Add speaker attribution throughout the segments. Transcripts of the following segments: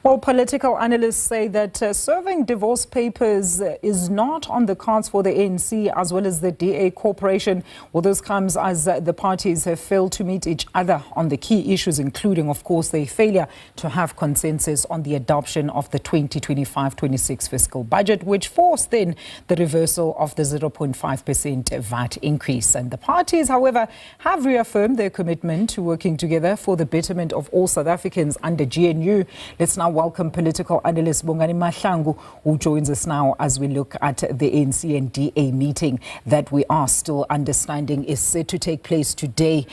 Speaker 1: Well, political analysts say that serving divorce papers is not on the cards for the ANC as well as the DA corporation. Well, this comes as the parties have failed to meet each other on the key issues, including, of course, their failure to have consensus on the adoption of the 2025-26 fiscal budget, which forced then the reversal of the 0.5% VAT increase. And the parties, however, have reaffirmed their commitment to working together for the betterment of all South Africans under GNU. Let's now welcome political analyst Bongani Mahlangu, who joins us now as we look at the ANC and DA meeting that we are still understanding is set to take place today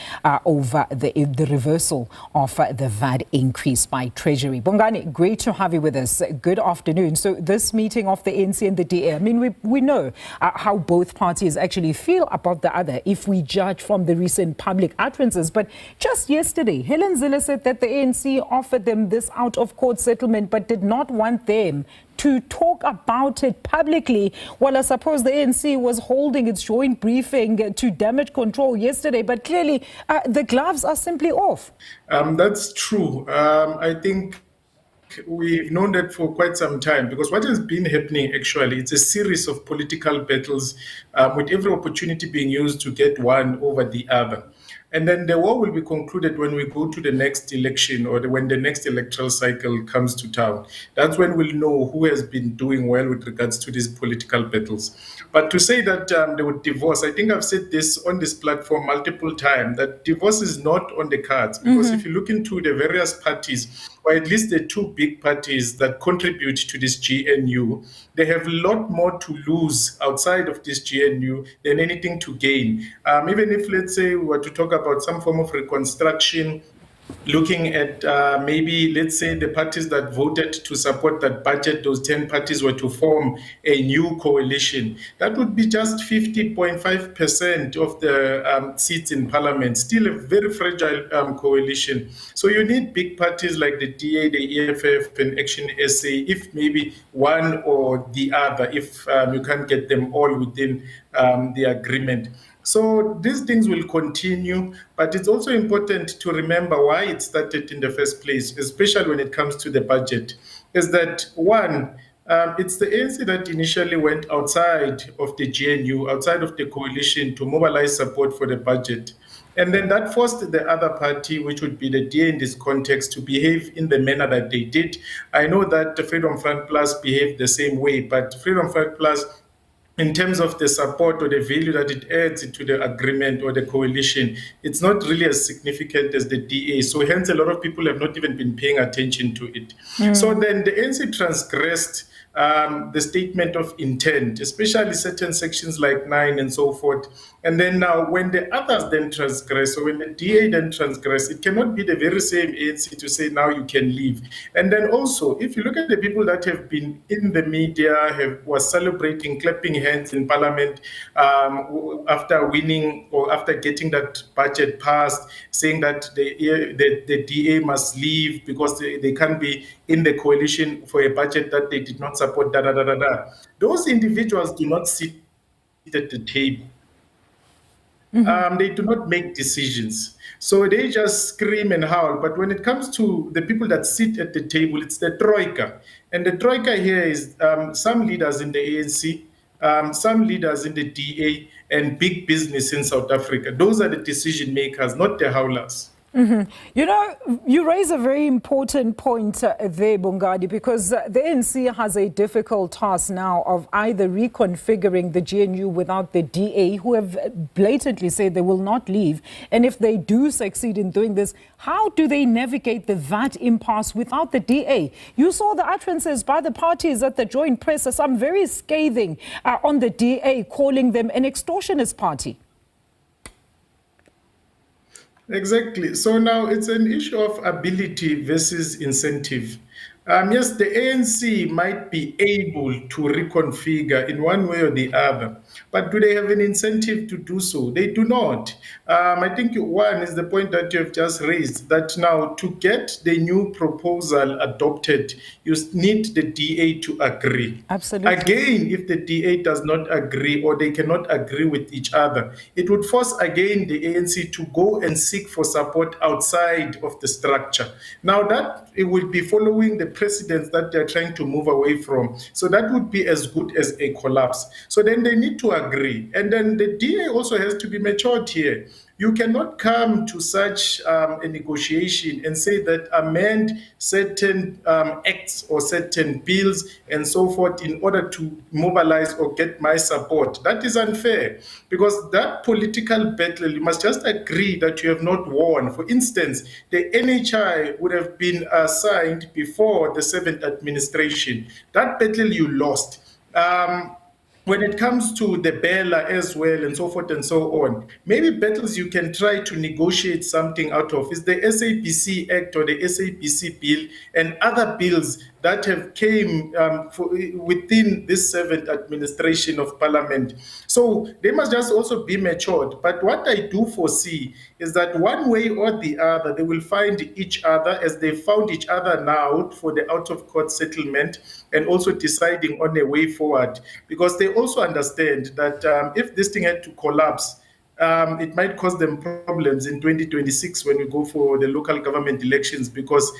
Speaker 1: over the reversal of the VAT increase by Treasury. Bongani, great to have you with us. Good afternoon. So this meeting of the ANC and the DA, I mean, we know how both parties actually feel about the other if we judge from the recent public utterances. But just yesterday, Helen Zille said that the ANC offered them this out-of-court settlement but did not want them to talk about it publicly. Well, I suppose the ANC was holding its joint briefing to damage control yesterday, but clearly the gloves are simply off.
Speaker 2: That's true. I think we've known that for quite some time, because what has been happening actually, it's a series of political battles with every opportunity being used to get one over the other. And then the war will be concluded when we go to the next election, or when the next electoral cycle comes to town. That's when we'll know who has been doing well with regards to these political battles. But to say that they would divorce, I think I've said this on this platform multiple times, that divorce is not on the cards. Because if you look into the various parties, or at least the two big parties that contribute to this GNU, they have a lot more to lose outside of this GNU than anything to gain. Even if, let's say, we were to talk about some form of reconstruction, looking at maybe, let's say, the parties that voted to support that budget, those 10 parties were to form a new coalition, that would be just 50.5% of the seats in parliament, still a very fragile coalition. So you need big parties like the DA, the EFF, and Action SA, if maybe one or the other, if you can't get them all within the agreement. So these things will continue, but it's also important to remember why it started in the first place, especially when it comes to the budget, is that one, it's the ANC that initially went outside of the GNU, outside of the coalition, to mobilize support for the budget. And then that forced the other party, which would be the DA in this context, to behave in the manner that they did. I know that the Freedom Front Plus behaved the same way, but Freedom Front Plus, in terms of the support or the value that it adds to the agreement or the coalition, it's not really as significant as the DA. So hence, a lot of people have not even been paying attention to it. So then the ANC transgressed the statement of intent, especially certain sections like 9 and so forth. And then now when the others then transgress, or when the DA then transgress, it cannot be the very same ANC to say now you can leave. And then also, if you look at the people that have been in the media, was celebrating, clapping hands in parliament after winning or after getting that budget passed, saying that the DA must leave because they can't be in the coalition for a budget that they did not support, Those individuals do not sit at the table. They do not make decisions. So they just scream and howl. But when it comes to the people that sit at the table, it's the troika. And the troika here is some leaders in the ANC, some leaders in the DA, and big business in South Africa. Those are the decision makers, not the howlers.
Speaker 1: You know, you raise a very important point there, Bongani, because the ANC has a difficult task now of either reconfiguring the GNU without the DA, who have blatantly said they will not leave. And if they do succeed in doing this, how do they navigate the VAT impasse without the DA? You saw the utterances by the parties at the joint press, some very scathing on the DA, calling them an extortionist party.
Speaker 2: Exactly. So now it's an issue of ability versus incentive. Yes, the ANC might be able to reconfigure in one way or the other, but do they have an incentive to do so? They do not. I think one is the point that you have just raised, that now to get the new proposal adopted, you need the DA to agree.
Speaker 1: Absolutely.
Speaker 2: Again, if the DA does not agree or they cannot agree with each other, it would force again the ANC to go and seek for support outside of the structure. Now that it will be following the precedents that they're trying to move away from. So that would be as good as a collapse. So then they need to agree. And then the DA also has to be matured here. You cannot come to such a negotiation and say that amend certain acts or certain bills and so forth in order to mobilize or get my support. That is unfair, because that political battle, you must just agree that you have not won. For instance, the NHI would have been signed before the 7th administration. That battle you lost. When it comes to the Bella as well and so forth and so on, maybe battles you can try to negotiate something out of is the SABC Act or the SABC bill and other bills that have came within this 7th administration of Parliament. So they must just also be matured. But what I do foresee is that one way or the other, they will find each other as they found each other now for the out-of-court settlement and also deciding on a way forward. Because they also understand that if this thing had to collapse, it might cause them problems in 2026 when we go for the local government elections, because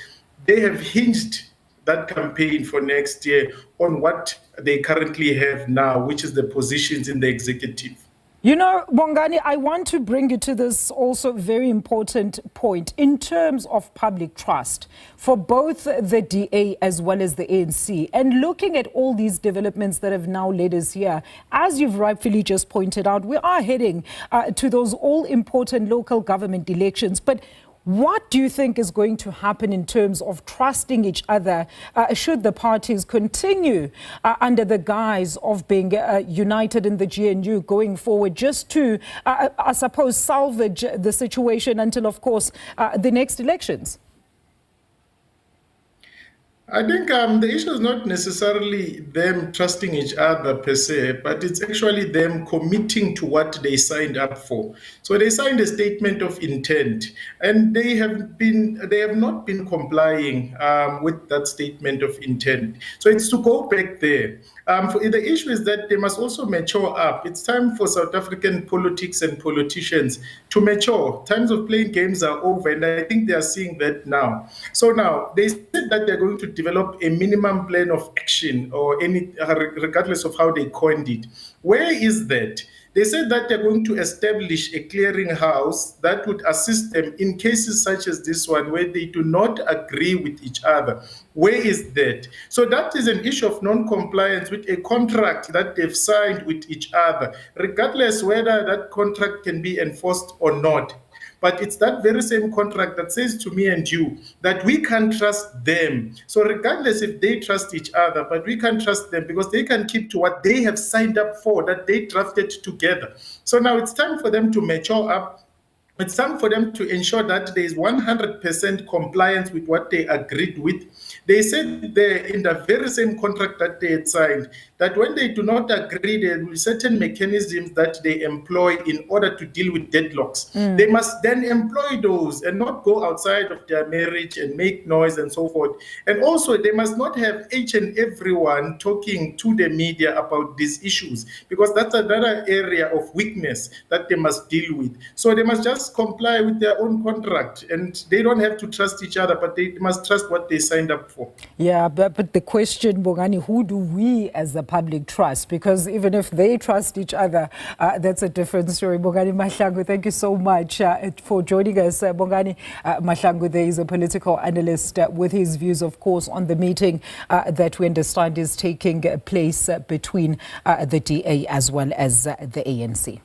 Speaker 2: they have hinged that campaign for next year on what they currently have now, which is the positions in the executive.
Speaker 1: You know, Bongani, I want to bring you to this also very important point in terms of public trust for both the DA as well as the ANC. And looking at all these developments that have now led us here, as you've rightfully just pointed out, we are heading to those all-important local government elections. But what do you think is going to happen in terms of trusting each other should the parties continue under the guise of being united in the GNU going forward, just to, I suppose, salvage the situation until, of course, the next elections?
Speaker 2: I think the issue is not necessarily them trusting each other per se, but it's actually them committing to what they signed up for. So they signed a statement of intent, and they have not been complying with that statement of intent. So it's to go back there. The issue is that they must also mature up. It's time for South African politics and politicians to mature. Times of playing games are over, and I think they are seeing that now. So now, they said that they're going to develop a minimum plan of action, or any, regardless of how they coined it. Where is that? They said that they're going to establish a clearinghouse that would assist them in cases such as this one, where they do not agree with each other. Where is that? So that is an issue of non-compliance with a contract that they've signed with each other, regardless whether that contract can be enforced or not. But it's that very same contract that says to me and you that we can trust them. So regardless if they trust each other, but we can trust them because they can keep to what they have signed up for, that they drafted together. So now it's time for them to mature up. It's time for them to ensure that there is 100% compliance with what they agreed with. They said there in the very same contract that they had signed that when they do not agree, there will be certain mechanisms that they employ in order to deal with deadlocks. They must then employ those and not go outside of their marriage and make noise and so forth. And also, they must not have each and everyone talking to the media about these issues, because that's another area of weakness that they must deal with. So they must just comply with their own contract, and they don't have to trust each other, but they must trust what they signed up for.
Speaker 1: Yeah, but the question, Bongani, who do we as the public trust? Because even if they trust each other, that's a different story. Bongani Mahlangu, thank you so much for joining us. Bongani Mahlangu, there is a political analyst with his views, of course, on the meeting that we understand is taking place between the DA as well as the ANC.